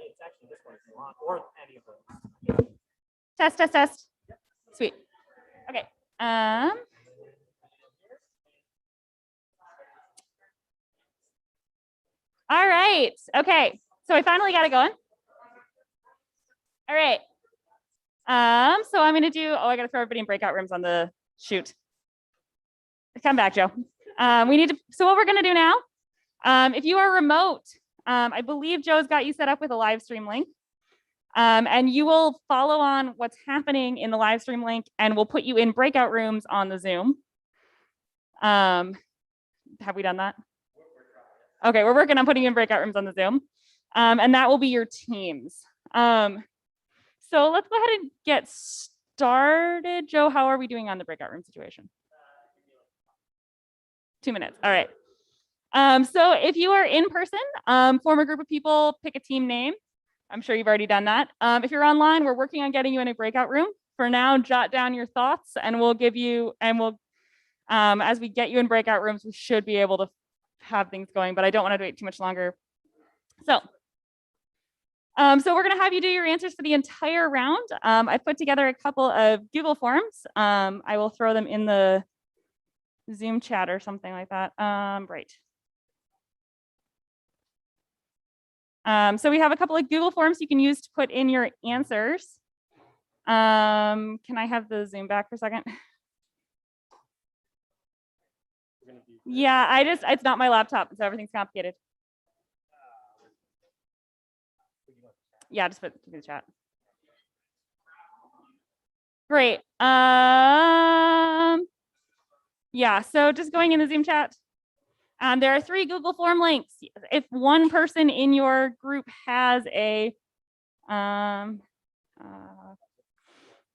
It's actually this one if you want, or any of those. Test, test, test. Sweet. Okay. All right. Okay. So I finally got it going. All right. So I'm going to do, I got to throw everybody in breakout rooms on the shoot. Come back, Joe. So what we're going to do now, if you are remote, I believe Joe's got you set up with a live stream link. And you will follow on what's happening in the live stream link, and we'll put you in breakout rooms on the Zoom. Have we done that? Okay, we're working on putting you in breakout rooms on the Zoom. And that will be your teams. So let's go ahead and get started. Joe, how are we doing on the breakout room situation? 2 minutes. All right. So if you are in person, form a group of people, pick a team name. I'm sure you've already done that. If you're online, we're working on getting you in a breakout room. For now, jot down your thoughts, and we'll give you, and we'll, as we get you in breakout rooms, we should be able to have things going, but I don't want to wait too much longer. So we're going to have you do your answers for the entire round. I put together a couple of Google Forms. I will throw them in the Zoom chat or something like that. Right. So we have a couple of Google Forms you can use to put in your answers. Can I have the Zoom back for a second? Yeah, it's not my laptop, so everything's complicated. Yeah, just put it in the chat. Great. Yeah, so just going in the Zoom chat. There are 3 Google Form links. If one person in your group has a,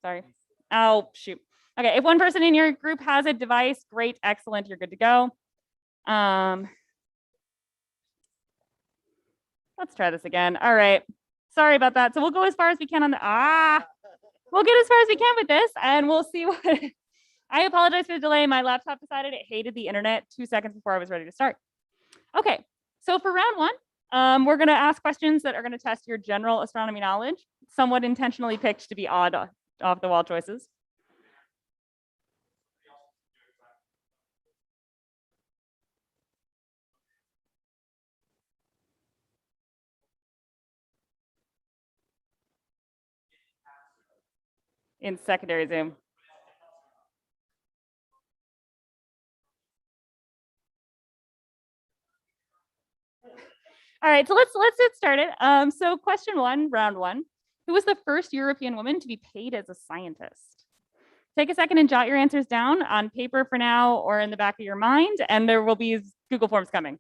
sorry. Oh, shoot. Okay, if one person in your group has a device, great, excellent, you're good to go. Let's try this again. All right. Sorry about that. So we'll go as far as we can on the, we'll get as far as we can with this, and we'll see what, I apologize for the delay. My laptop decided it hated the internet 2 seconds before I was ready to start. Okay, so for round 1, we're going to ask questions that are going to test your general astronomy knowledge, somewhat intentionally picked to be odd off the wall choices. In secondary Zoom. All right, so let's get started. So question 1, round 1. Who was the first European woman to be paid as a scientist? Take a second and jot your answers down on paper for now or in the back of your mind, and there will be Google Forms coming.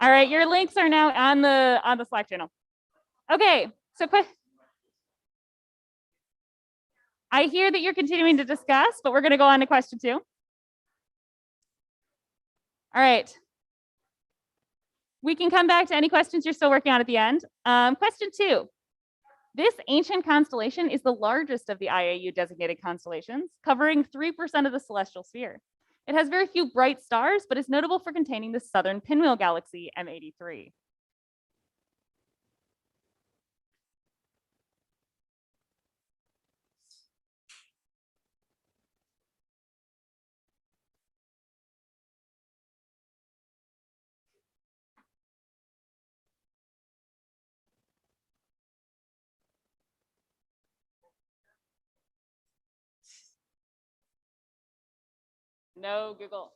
All right, your links are now on the Slack channel. Okay, so I hear that you're continuing to discuss, but we're going to go on to question 2. All right. We can come back to any questions you're still working on at the end. Question 2. This ancient constellation is the largest of the IAU designated constellations, covering 3% of the celestial sphere. It has very few bright stars, but is notable for containing the southern pinwheel galaxy, M83. No, Google.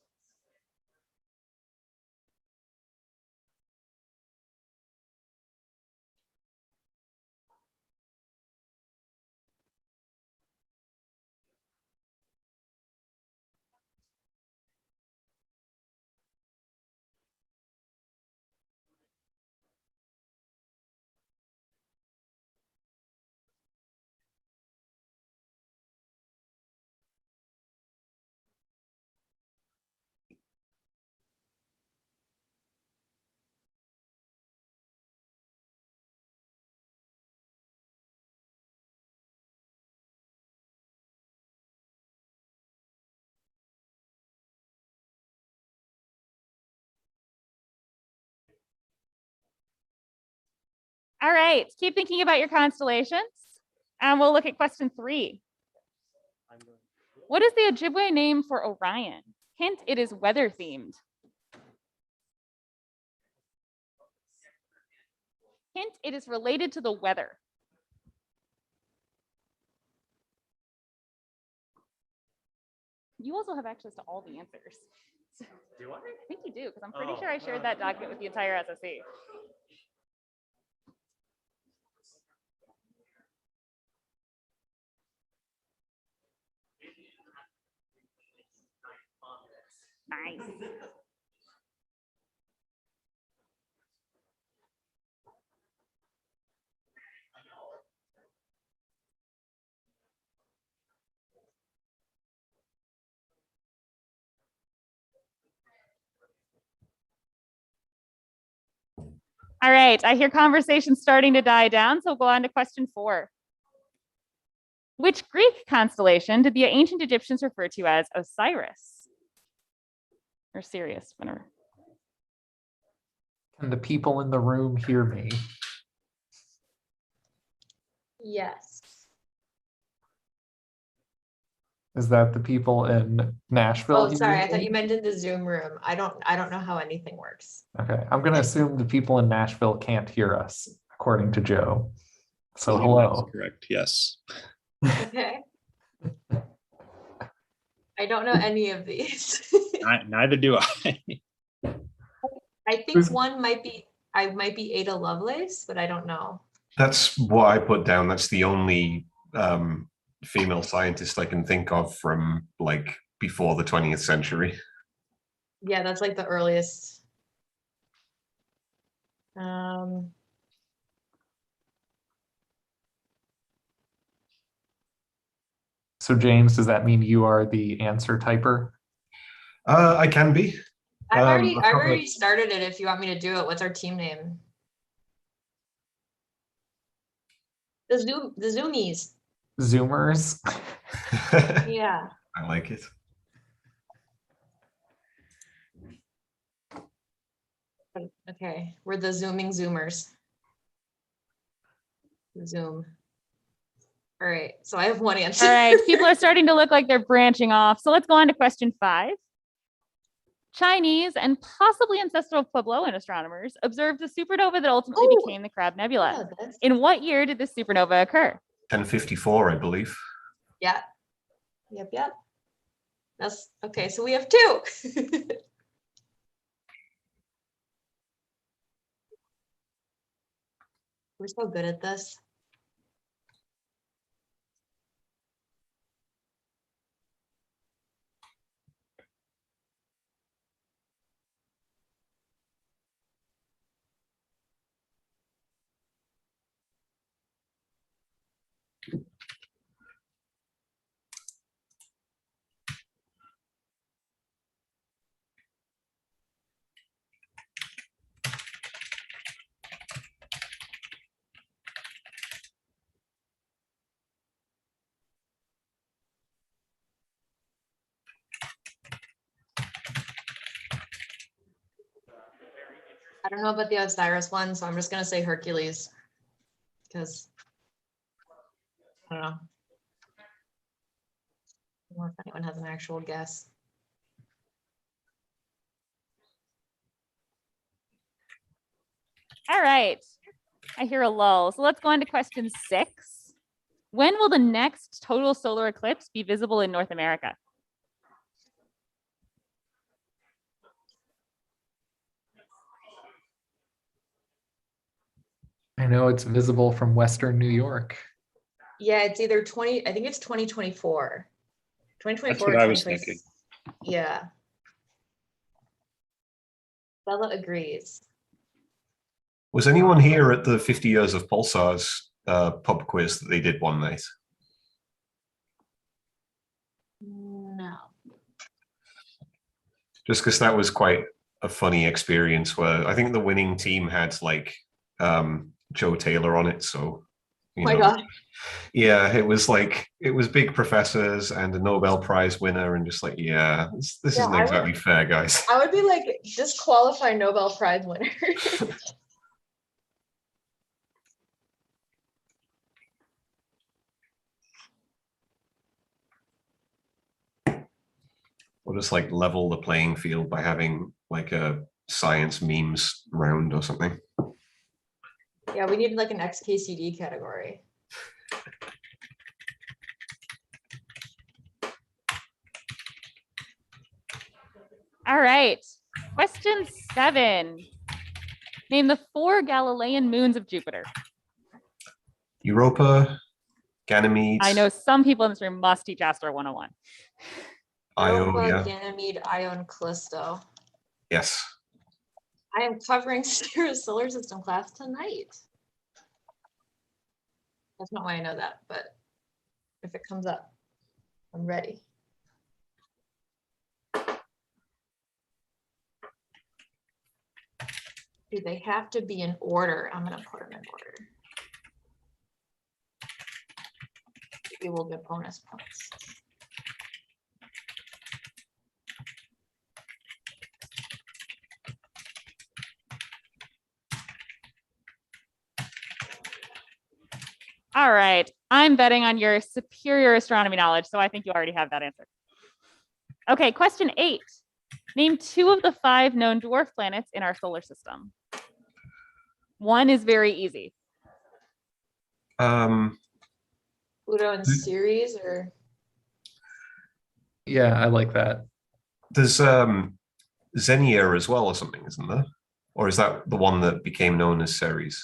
All right, keep thinking about your constellations, and we'll look at question 3. What is the Ojibwe name for Orion? Hint, it is weather themed. Hint, it is related to the weather. You also have access to all the answers. Do I? I think you do, because I'm pretty sure I shared that document with the entire SSE. Nice. All right, I hear conversation starting to die down, so we'll go on to question 4. Which Greek constellation did the ancient Egyptians refer to as Osiris? Or Sirius, whatever. Can the people in the room hear me? Yes. Is that the people in Nashville? Oh, hear sorry. I me? thought you meant in the Zoom room. I don't know how anything works. Okay, I'm gonna assume the people in Nashville can't hear us, according to Joe. So That's hello. correct. Yes. Okay. I don't know any of these. Neither do I. I think Who's- one might be Ada Lovelace, but I don't know. That's what I put down. That's the only female scientist I can think of from like before the 20th century. Yeah, that's like the earliest. So James, does that mean you are the answer typer? I can be. I've already I've got already started it. If you want me to do it, what's our team name? The Zoomies. Zoomers? Yeah. I like it. Okay, we're the Zooming Zoomers. Zoom. All right, so I have one answer. All right, people are starting to look like they're branching off. So let's go on to question 5. Chinese and possibly ancestral Puebloan astronomers observed the supernova that ultimately Oh, became the Crab Nebula. Yeah, that's, In what year did this supernova occur? 1054, I believe. yeah. Yep. That's okay. So we have 2. We're so good at this. I don't know about the Osiris one, so I'm just gonna say Hercules because I don't know. I don't know if anyone has an actual guess. All right, I hear a lull. So let's go on to question 6. When will the next total solar eclipse be visible in North America? I know it's visible from Western New York. Yeah, it's either 20. I think it's 2024. 2024. That's what or I was 2026. thinking. Yeah. Bella agrees. Was anyone here at the 50 years of Pulsars pub quiz that they did one night? No. Just because that was quite a funny experience where I think the winning team had like Joe Taylor on it. So, Oh my God. Yeah, it was big professors and a Nobel Prize winner, and just like, yeah, this Yeah, isn't exactly fair, guys. I would be like, disqualify Nobel Prize winners. Or just like level the playing field by having like a science memes round or something. Yeah, we need like an XKCD category. All right. Question 7. Name the 4 Galilean moons of Jupiter. Europa, Ganymede. I know some people in this room must teach Astro 101. Io, Europa, yeah. Ganymede, Io, and Callisto. Yes. I am covering Sarah's solar system class tonight. That's not why I know that, but if it comes up, I'm ready. Do they have to be in order? I'm gonna put them in order. We will get bonus points. All right. I'm betting on your superior astronomy knowledge, so I think you already have that answer. Okay, question 8. Name 2 of the 5 known dwarf planets in our solar system. One is very easy. Pluto and Ceres, or Yeah, I like that. There's Xenia as well or something, isn't there? Or is that the one that became known as Ceres?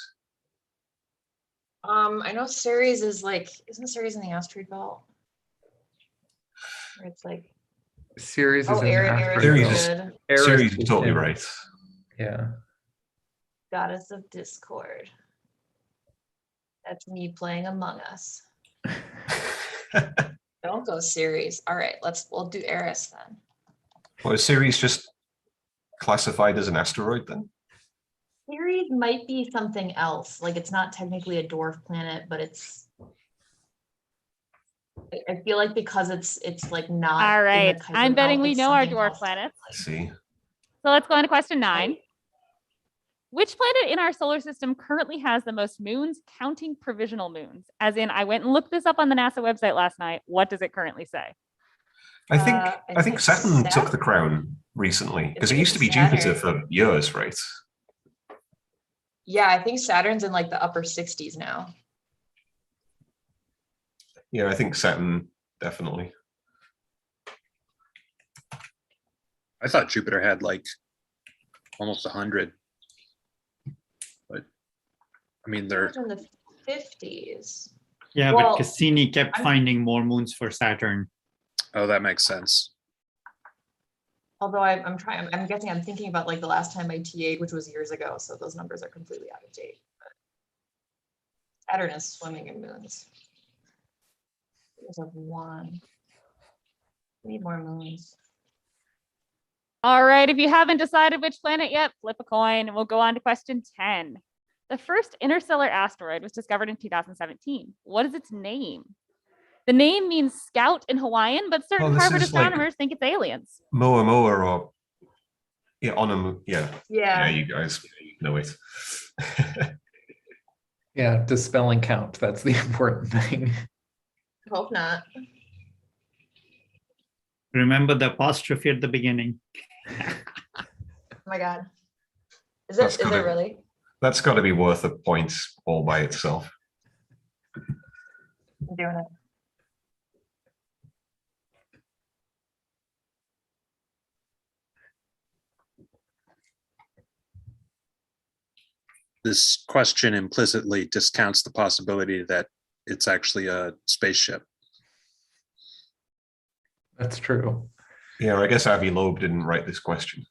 I know Ceres is like, isn't Ceres in the asteroid belt? Or it's like, Series is oh, in the Eris asteroid Ceres is is- belt. good. Eris Ceres is is totally in- right. Yeah. Goddess of Discord. That's me playing Among Us. Don't go Ceres. All right, we'll do Eris then. Well, is Ceres just classified as an asteroid then? Ceres might be something else. Like it's not technically a dwarf planet, but it's. I feel like because it's like not. All in the right. Kuiper I'm betting belt, we it's know our something dwarf else. planets. Let's see. So let's go on to question 9. Which planet in our solar system currently has the most moons counting provisional moons? As in, I went and looked this up on the NASA website last night. What does it currently say? I think I think Saturn took Saturn. the crown recently because it think used to be it's Jupiter Saturn. for years, right? Yeah, I think Saturn's in like the upper 60s now. Yeah, I think Saturn definitely. I thought Jupiter had like almost 100. But I mean, they're It's in the 50s. Yeah, Well, but Cassini kept I'm- finding more moons for Saturn. oh, that makes sense. Although I'm guessing I'm thinking about like the last time I TA'd, which was years ago, so those numbers are completely out of date. But Saturn is swimming in moons. There's like 1. We need more moons. All right. If you haven't decided which planet yet, flip a coin and we'll go on to question 10. The first interstellar asteroid was discovered in 2017. What is its name? The name means scout in Hawaiian, but certain this Harvard is like- astronomers think it's aliens. Moa or yeah, Onam. Yeah, you guys know it. Yeah, does spelling count? That's the important thing. Hope not. Remember the apostrophe at the beginning. Oh my god. Is That's it gotta- really? That's got to be worth a point all by itself. I'm doing it. This question implicitly discounts the possibility that it's actually a spaceship. That's true. Yeah, I guess Avi Loeb didn't write this question.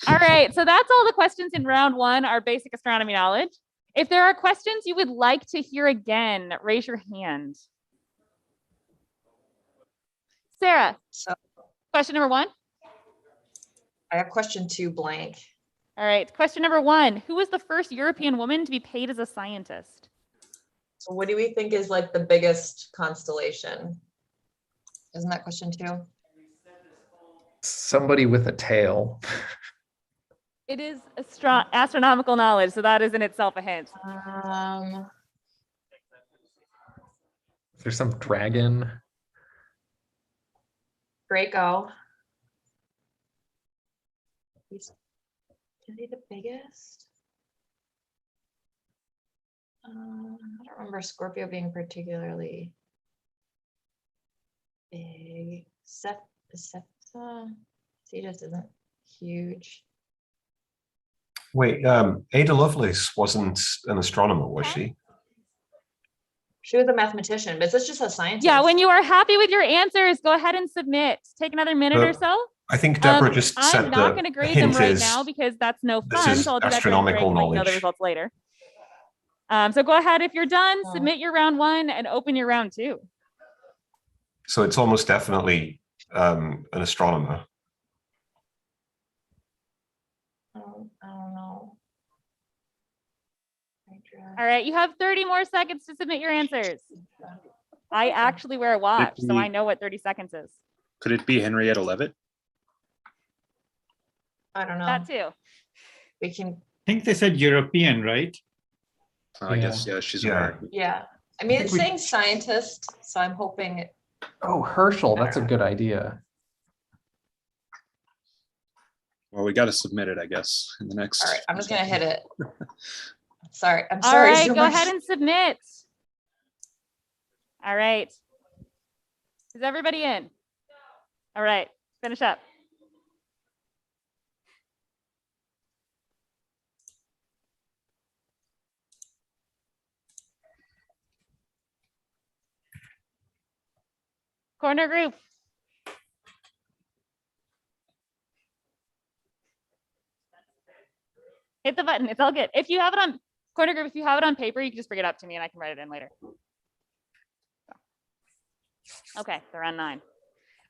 All right. So that's all the questions in round 1, our basic astronomy knowledge. If there are questions you would like to hear again, raise your hand. Sarah, So question number 1. I have question 2 blank. All right. Question number 1. Who was the first European woman to be paid as a scientist? So what do we think is like the biggest constellation? Isn't that question 2? Somebody with a tail. It is astronomical knowledge, so that is in itself a hint. Is there some dragon? Draco. Is he the biggest? I don't remember Scorpio being particularly big. Septa, he just isn't huge. Wait, Ada Lovelace wasn't an astronomer, was she? She was a mathematician, but this just a scientist. Yeah, when you are happy with your answers, go ahead and submit. Take another minute or so. I think Deborah just said I'm not going to grade them right is now because that's no this fun. is So I'll do that astronomical during break and let you know the knowledge. results later. So go ahead if you're done, Oh. submit your round 1 and open your round 2. So it's almost definitely an astronomer. I don't know. Hydra. All right, you have 30 more seconds to submit your answers. I actually wear a watch, so I know what 30 seconds is. Could it be Henrietta Leavitt? I don't know. That too. We can, I think they said European, right? I guess, yeah, she's Yeah. American. yeah. I mean, I it's think we- saying scientist, so I'm hoping. Oh, Herschel, that's a good idea. Well, we got to submit it, I guess, in the next. All right, I'm just gonna hit it. Sorry, I'm All sorry. right, so go much. ahead and submit. All right. Is everybody in? All right, finish up. Corner group. Hit the button. It's all good. If you have it on corner group, if you have it on paper, you can just bring it up to me and I can write it in later. Okay, they're on 9.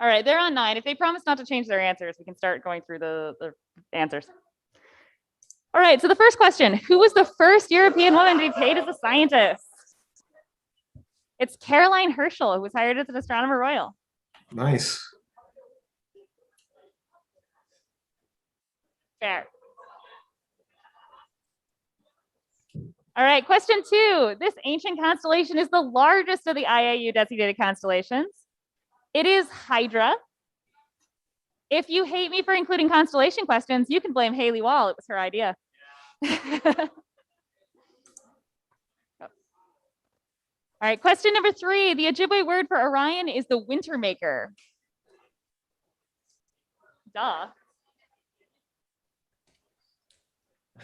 All right, they're on 9. If they promise not to change their answers, we can start going through the answers. All right, so the first question, who was the first European woman to be paid as a scientist? It's Caroline Herschel, who was hired as an astronomer royal. Nice. Fair. All right, question 2. This ancient constellation is the largest of the IAU designated constellations. It is Hydra. If you hate me for including constellation questions, you can blame Haley Wall. It was her idea. All right, question number 3. The Ojibwe word for Orion is the winter maker. Duh.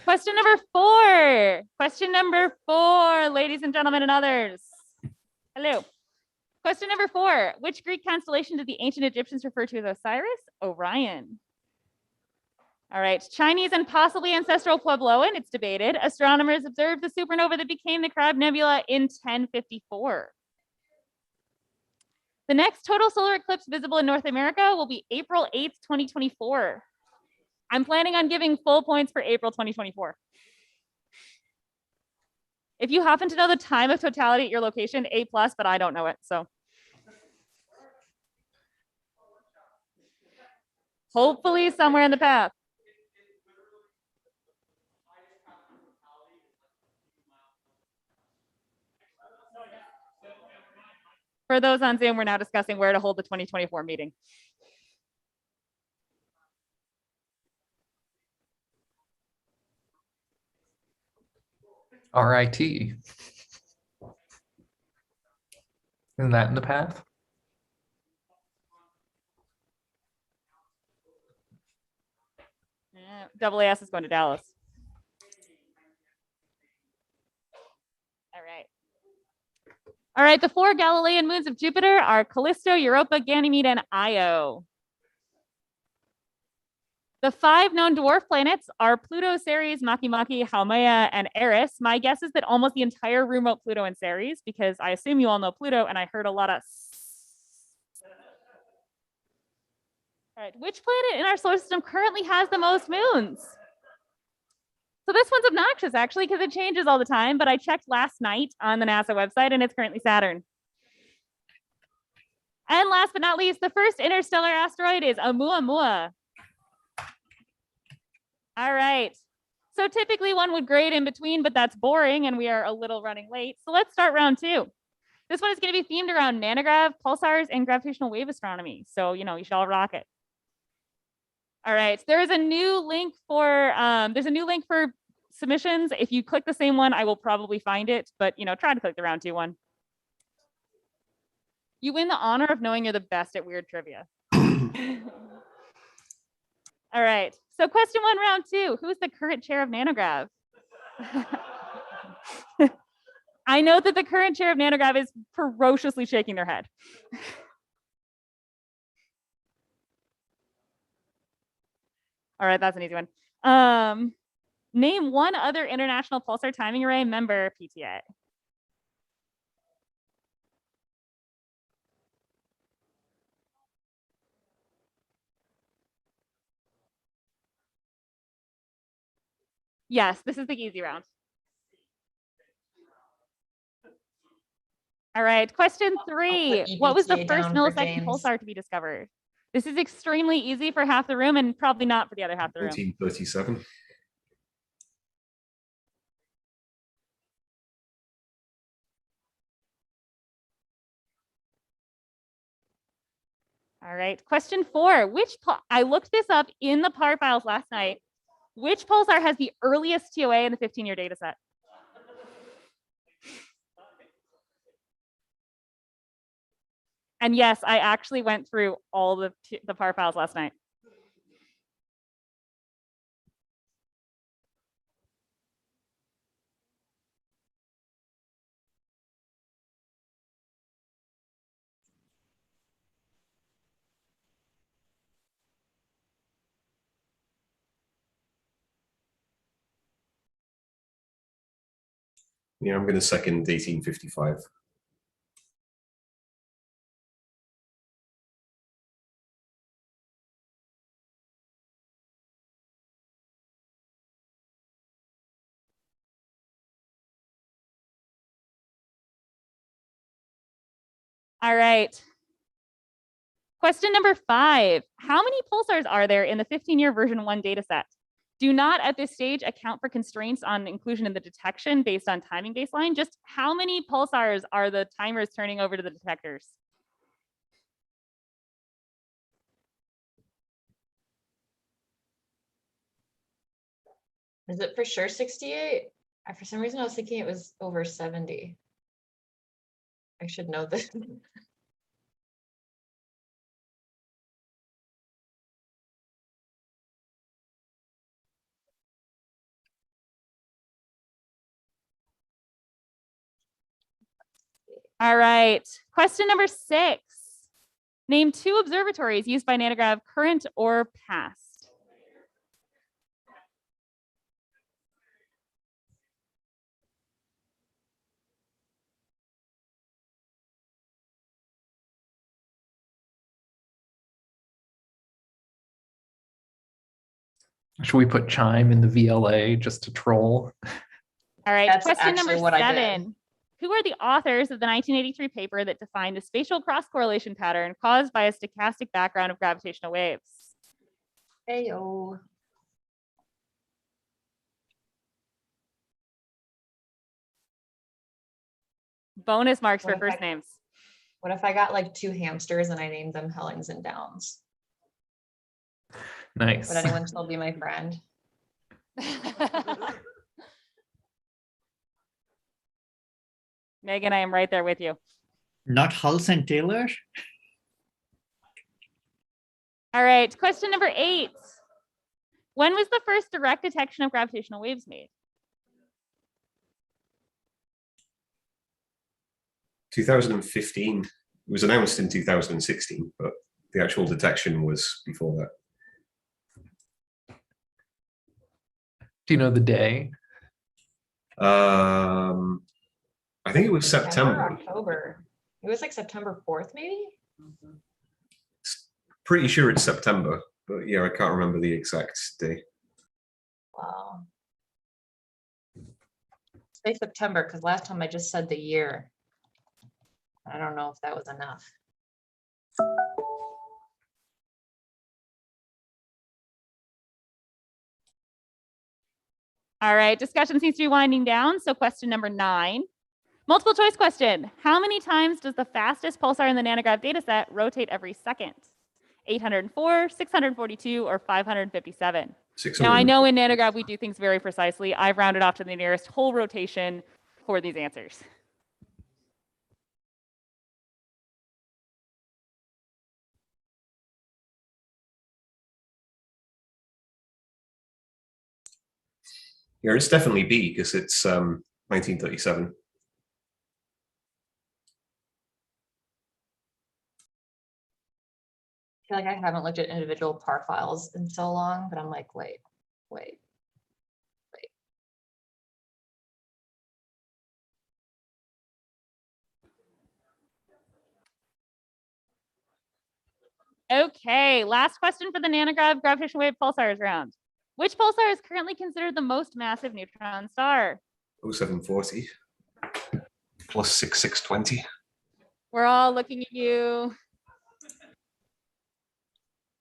Question number 4. Question number 4, ladies and gentlemen and others. Hello. Question number 4. Which Greek constellation did the ancient Egyptians refer to as Osiris? Orion. All right. Chinese and possibly ancestral Puebloan. It's debated. Astronomers observed the supernova that became the Crab Nebula in 1054. The next total solar eclipse visible in North America will be April 8th, 2024. I'm planning on giving full points for April 2024. If you happen to know the time of totality at your location, A+, but I don't know it, so. Hopefully somewhere in the path. For those on Zoom, we're now discussing where to hold the 2024 meeting. RIT. Isn't that in the path? AAS is going to Dallas. All right. All right, the 4 Galilean moons of Jupiter are Callisto, Europa, Ganymede, and Io. The 5 known dwarf planets are Pluto, Ceres, Makemake, Haumea, and Eris. My guess is that almost the entire room wrote Pluto and Ceres because I assume you all know Pluto, and I heard a lot of. All right, which planet in our solar system currently has the most moons? So this one's obnoxious, actually, because it changes all the time, but I checked last night on the NASA website, and it's currently Saturn. And last but not least, the first interstellar asteroid is Oumuamua. All right. So typically one would grade in between, but that's boring, and we are a little running late. So let's start round 2. This one is going to be themed around NANOGrav, pulsars, and gravitational wave astronomy. So, you know, you should all rock it. All right, there's a new link for submissions. If you click the same one, I will probably find it, but try to click the round 2 one. You win the honor of knowing you're the best at weird trivia. All right, so question 1, round 2. Who is the current chair of NANOGrav? I know that the current chair of NANOGrav is ferociously shaking their head. All right, that's an easy one. Name one other International Pulsar Timing Array member, PTA. Yes, this is the easy round. All right, question 3. What was the EBTA first down for millisecond James. pulsar to be discovered? This is extremely easy for half the room and probably not for the other half of the room. 1937. All right, question 4. I looked this up in the PAR files last night. Which pulsar has the earliest TOA in the 15-year data set? And yes, I actually went through all the PAR files last night. Yeah, I'm going to second 1855. All right. Question number 5. How many pulsars are there in the 15-year version 1 data set? Do not at this stage account for constraints on inclusion in the detection based on timing baseline. Just how many pulsars are the timers turning over to the detectors? Is it for sure 68? For some reason, I was thinking it was over 70. I should know this. All right. Question number 6. Name 2 observatories used by NANOGrav current or past. Should we put chime in the VLA just to troll? All right, That's question actually number what I did. 7. Who are the authors of the 1983 paper that defined a spatial cross-correlation pattern caused by a stochastic background of gravitational waves? Heyo. Bonus marks What for if first I- names. What if I got like 2 hamsters and I named them Hellings and Downs? Nice. Would anyone still be my friend? Megan, I am right there with you. Not Hulse and Taylor? All right, question number 8. When was the first direct detection of gravitational waves made? 2015. It was announced in 2016, but the actual detection was before that. Do you know the day? I think it was September. October. It was like September 4th, maybe? Pretty sure it's September, but yeah, I can't remember the exact day. Wow. Say September, because last time I just said the year. I don't know if that was enough. All right, discussion seems to be winding down. So question number 9. Multiple choice question. How many times does the fastest pulsar in the NANOGrav dataset rotate every second? 804, 642, or 557. 600. Now, I know in NANOGrav we do things very precisely. I've rounded off to the nearest whole rotation for these answers. Yeah, it's definitely B because it's 1937. I feel like I haven't looked at individual par files in so long, but I'm like, wait. Okay, last question for the NANOGrav gravitational wave pulsars round. Which pulsar is currently considered the most massive neutron star? 0740 plus 6620. We're all looking at you.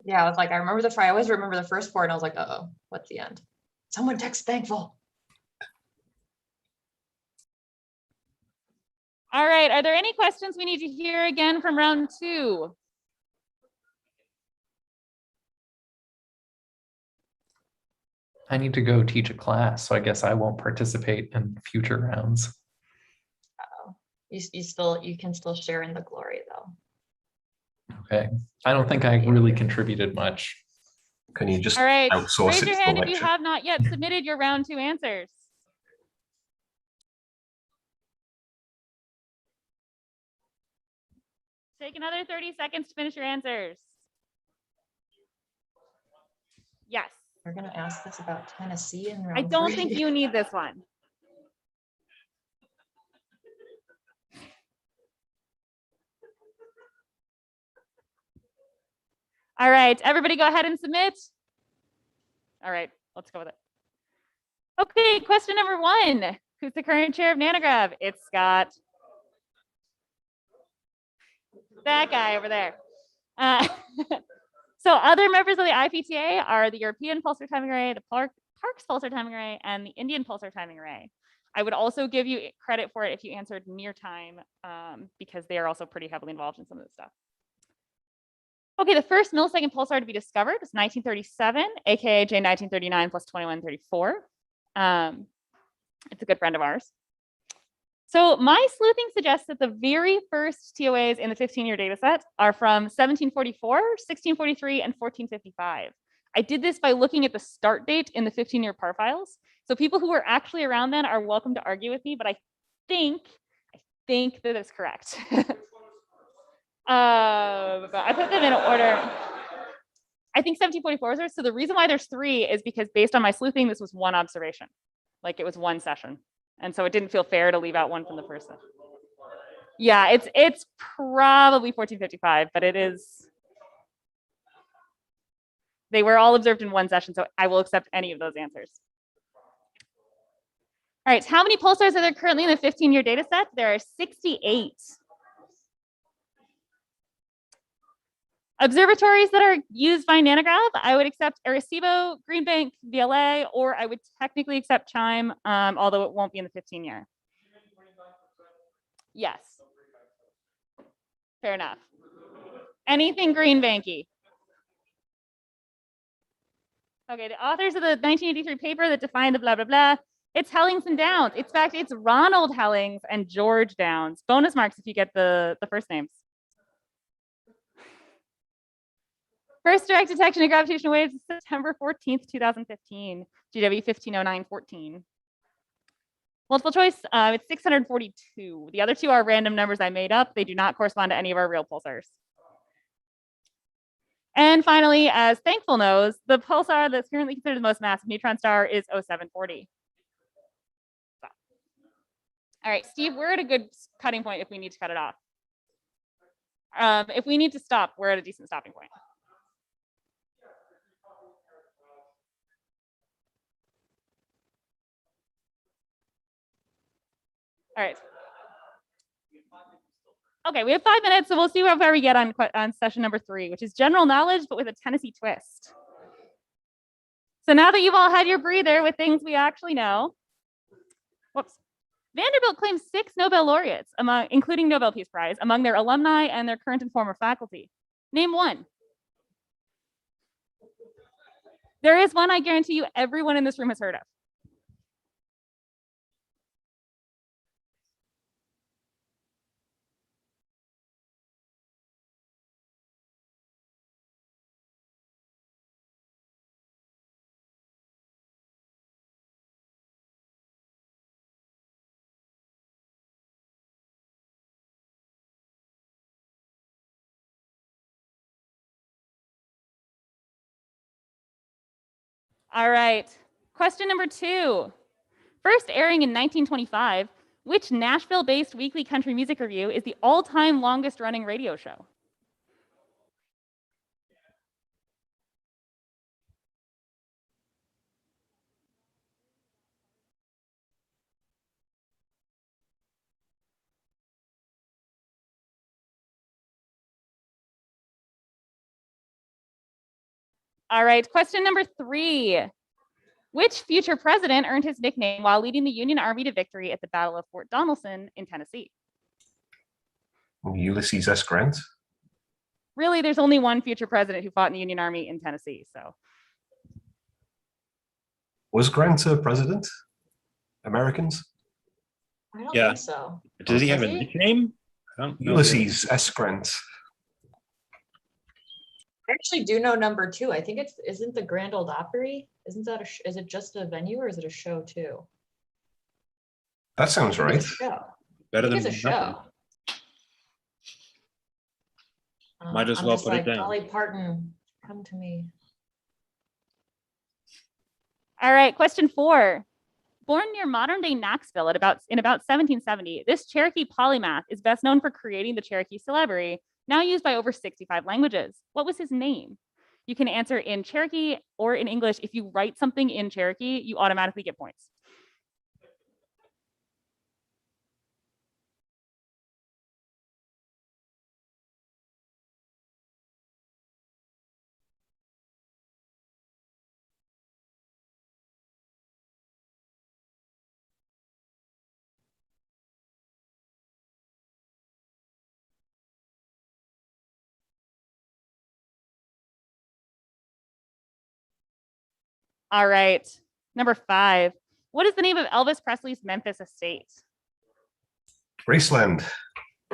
Yeah, I was like, I always remember the first four, and I was like, uh-oh, what's the end? Someone text thankful. All right, are there any questions we need to hear again from round 2? I need to go teach a class, so I guess I won't participate in future rounds. Uh-oh. You can still share in the glory though. Okay. I don't think I really contributed much. Can you just All right, outsource raise it your to the hand if you lecture? have not yet submitted your round 2 answers. Take another 30 seconds to finish your answers. Yes. We're gonna ask this about Tennessee in round I don't 3. think you need this one. All right, everybody go ahead and submit. All right, let's go with it. Okay, question number 1. Who's the current chair of NANOGrav? It's Scott. That guy over there. So other members of the IPTA are the European Pulsar Timing Array, the Parkes Pulsar Timing Array, and the Indian Pulsar Timing Array. I would also give you credit for it if you answered near time, because they are also pretty heavily involved in some of this stuff. Okay, the first millisecond pulsar to be discovered was 1937, aka J1939 plus 2134. It's a good friend of ours. So my sleuthing suggests that the very first TOAs in the 15-year data set are from 1744, 1643, and 1455. I did this by looking at the start date in the 15-year par files. So people who were actually around then are welcome to argue with me, but I think that it's correct. But I put them in order. I think 1744 is there. So the reason why there's 3 is because based on my sleuthing, this was one observation. Like it was one session. And so it didn't feel fair to leave out one from the first session. Yeah, it's probably 1455, but it is. They were all observed in one session, so I will accept any of those answers. All right, how many pulsars are there currently in the 15-year data set? There are 68. Observatories that are used by NANOGrav, I would accept Arecibo, Green Bank, VLA, or I would technically accept Chime, although it won't be in the 15-year. Yes. Fair enough. Anything Green Banky. Okay, the authors of the 1983 paper that defined the blah, blah, blah, it's Hellings and Downs. In fact, it's Ronald Hellings and George Downs. Bonus marks if you get the first names. First direct detection of gravitational waves is September 14th, 2015, GW 150914. Multiple choice, it's 642. The other 2 are random numbers I made up. They do not correspond to any of our real pulsars. And finally, as Thankful knows, the pulsar that's currently considered the most massive neutron star is 0740. So. All right, Steve, we're at a good cutting point if we need to cut it off. If we need to stop, we're at a decent stopping point. All right. Okay, we have 5 minutes, so we'll see how far we get on session number 3, which is general knowledge, but with a Tennessee twist. So now that you've all had your breather with things we actually know, whoops. Vanderbilt claims 6 Nobel laureates, including Nobel Peace Prize, among their alumni and their current and former faculty. Name one. There is one I guarantee you everyone in this room has heard of. All right. Question number 2. First airing in 1925, which Nashville-based weekly country music review is the all-time longest-running radio show? All right. Question number 3. Which future president earned his nickname while leading the Union Army to victory at the Battle of Fort Donelson in Tennessee? Ulysses S. Grant. Really, there's only one future president who fought in the Union Army in Tennessee. So Was Grant a president? Americans? I don't Yeah. think so. Does he have a Does he? nickname? I don't know. Ulysses S. Grant. I actually do know number 2. I think isn't the Grand Ole Opry? Isn't that is it just a venue or is it a show too? That sounds I think right. it's a show. Better I than think it's a nothing. show. Might as I'm well just put it like, down. Dolly Parton, come to me. all right, question 4. Born near modern-day Knoxville in about 1770, this Cherokee polymath is best known for creating the Cherokee syllabary, now used by over 65 languages. What was his name? You can answer in Cherokee or in English. If you write something in Cherokee, you automatically get points. All right, number 5. What is the name of Elvis Presley's Memphis estate? Graceland.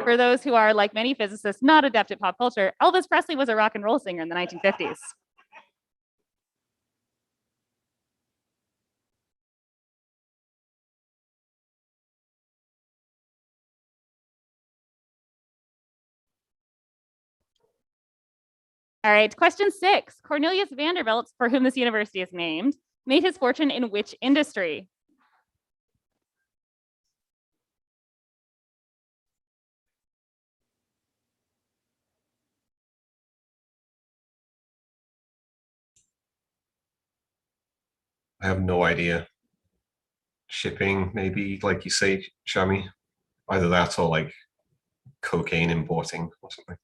For those who are, like many physicists, not adept at pop culture, Elvis Presley was a rock and roll singer in the 1950s. All right, question 6. Cornelius Vanderbilt, for whom this university is named, made his fortune in which industry? I have no idea. Shipping, maybe, like you say, Shami. Either that or like cocaine importing or something.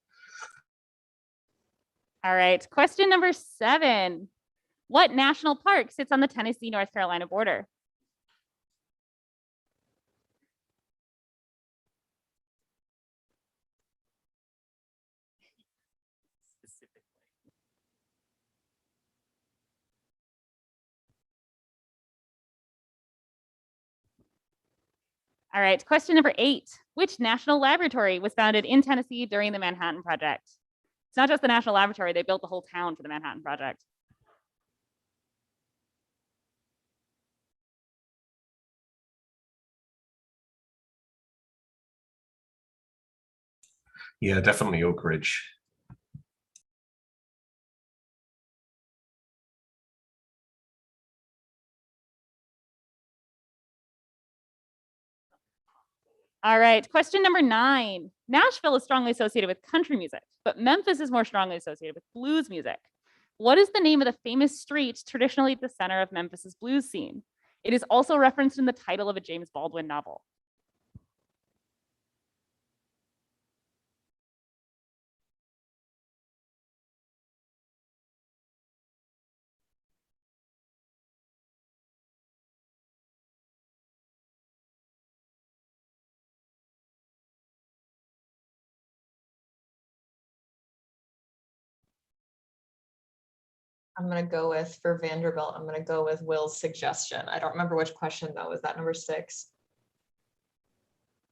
All right, question number 7. What national park sits on the Tennessee-North Carolina border? All right, question number 8. Which national laboratory was founded in Tennessee during the Manhattan Project? It's not just the national laboratory, they built the whole town for the Manhattan Project. Yeah, definitely Oak Ridge. All right, question number 9. Nashville is strongly associated with country music, but Memphis is more strongly associated with blues music. What is the name of the famous street traditionally at the center of Memphis's blues scene? It is also referenced in the title of a James Baldwin novel. I'm gonna go with, for Vanderbilt, I'm gonna go with Will's suggestion. I don't remember which question though. Was that number 6?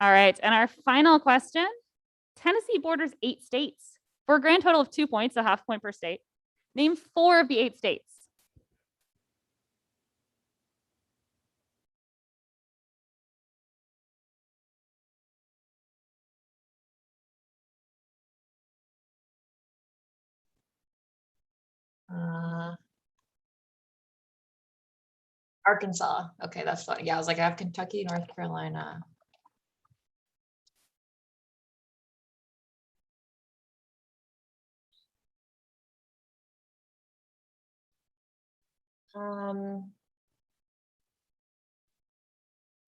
All right, and our final question. Tennessee borders 8 states for a grand total of 2 points, a half point per state. Name 4 of the 8 states. Arkansas. Okay, that's fine. Yeah, I was like, I have Kentucky, North Carolina.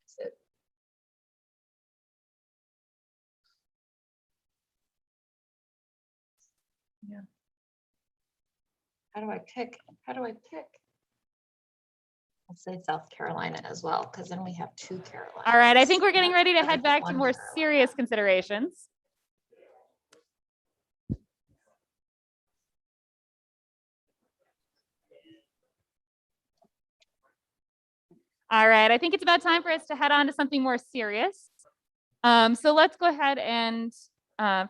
Is it? Yeah. How do I pick? How do I pick? I'll say South Carolina as well, because then we have 2 Carolinas. All right, I think we're getting ready to head back to One more Carolina. serious considerations. All right, I think it's about time for us to head on to something more serious. So let's go ahead and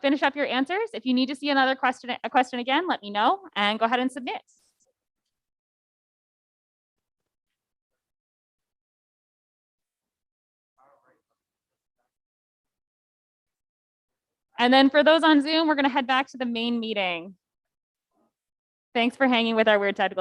finish up your answers. If you need to see another question again, let me know and go ahead and submit. And then for those on Zoom, we're going to head back to the main meeting. Thanks for hanging with our weird technical